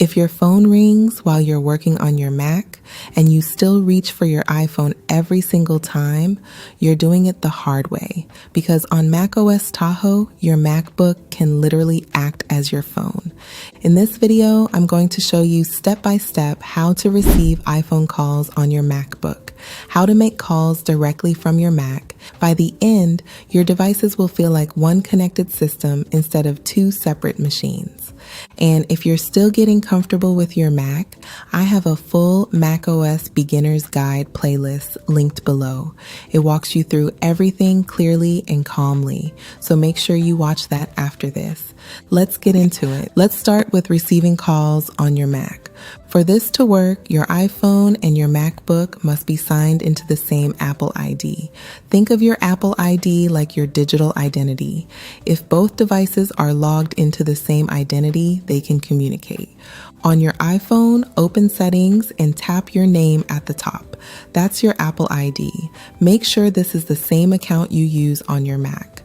If your phone rings while you're working on your Mac and you still reach for your iPhone every single time, you're doing it the hard way, because on macOS Tahoe, your MacBook can literally act as your phone. In this video, I'm going to show you step by step how to receive iPhone calls on your MacBook, how to make calls directly from your Mac. By the end, your devices will feel like one connected system instead of two separate machines. And if you're still getting comfortable with your Mac, I have a full macOS Beginner's Guide playlist linked below. It walks you through everything clearly and calmly, so make sure you watch that after this. Let's get into it. Let's start with receiving calls on your Mac. For this to work, your iPhone and your MacBook must be signed into the same Apple ID. Think of your Apple ID like your digital identity. If both devices are logged into the same identity, they can communicate. On your iPhone, open Settings and tap your name at the top. That's your Apple ID. Make sure this is the same account you use on your Mac.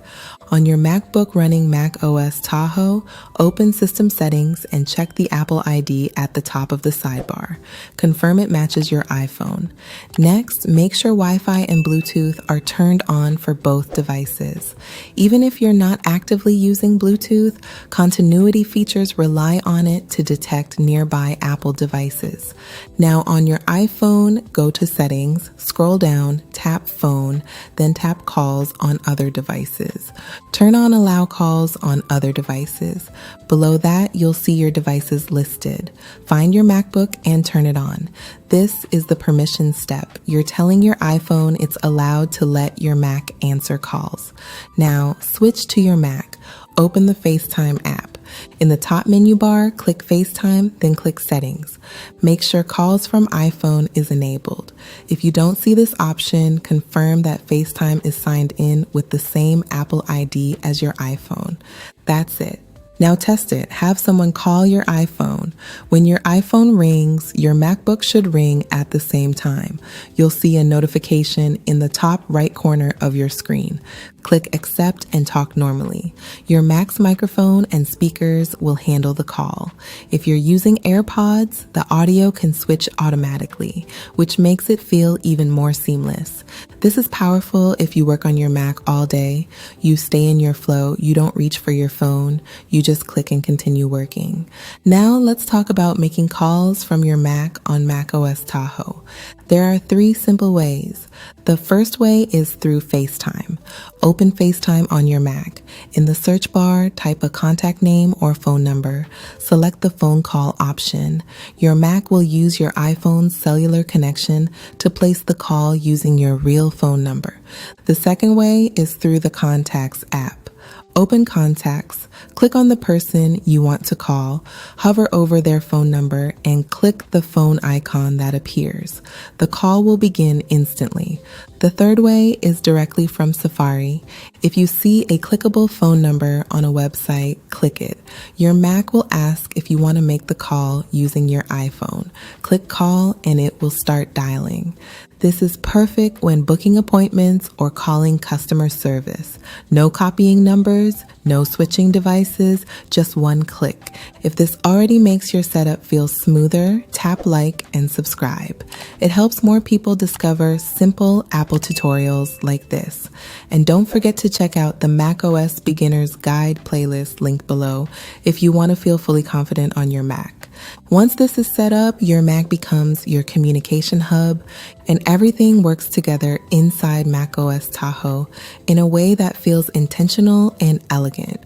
On your MacBook running macOS Tahoe, open System Settings and check the Apple ID at the top of the sidebar. Confirm it matches your iPhone. Next, make sure Wi-Fi and Bluetooth are turned on for both devices. Even if you're not actively using Bluetooth, continuity features rely on it to detect nearby Apple devices. Now on your iPhone, go to Settings, scroll down, tap Phone, then tap Calls on other devices. Turn on Allow Calls on other devices. Below that, you'll see your devices listed. Find your MacBook and turn it on. This is the permission step. You're telling your iPhone it's allowed to let your Mac answer calls. Now, switch to your Mac. Open the FaceTime app. In the top menu bar, click FaceTime, then click Settings. Make sure Calls from iPhone is enabled. If you don't see this option, confirm that FaceTime is signed in with the same Apple ID as your iPhone. That's it. Now test it. Have someone call your iPhone. When your iPhone rings, your MacBook should ring at the same time. You'll see a notification in the top right corner of your screen. Click Accept and talk normally. Your Mac's microphone and speakers will handle the call. If you're using AirPods, the audio can switch automatically, which makes it feel even more seamless. This is powerful if you work on your Mac all day. You stay in your flow. You don't reach for your phone. You just click and continue working. Now let's talk about making calls from your Mac on macOS Tahoe. There are 3 simple ways. The first way is through FaceTime. Open FaceTime on your Mac. In the search bar, type a contact name or phone number. Select the phone call option. Your Mac will use your iPhone's cellular connection to place the call using your real phone number. The second way is through the Contacts app. Open Contacts, click on the person you want to call, hover over their phone number, and click the phone icon that appears. The call will begin instantly. The third way is directly from Safari. If you see a clickable phone number on a website, click it. Your Mac will ask if you want to make the call using your iPhone. Click Call and it will start dialing. This is perfect when booking appointments or calling customer service. No copying numbers, no switching devices, just one click. If this already makes your setup feel smoother, tap like and subscribe. It helps more people discover simple Apple tutorials like this. And don't forget to check out the macOS Beginner's Guide playlist linked below if you want to feel fully confident on your Mac. Once this is set up, your Mac becomes your communication hub, and everything works together inside macOS Tahoe in a way that feels intentional and elegant.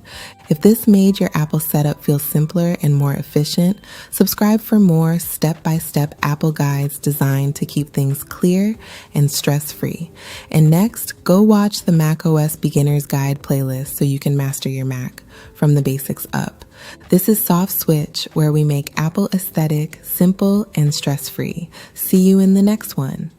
If this made your Apple setup feel simpler and more efficient, subscribe for more step-by-step Apple guides designed to keep things clear and stress-free. And next, go watch the macOS Beginner's Guide playlist so you can master your Mac from the basics up. This is Soft Switch, where we make Apple aesthetic simple and stress-free. See you in the next one.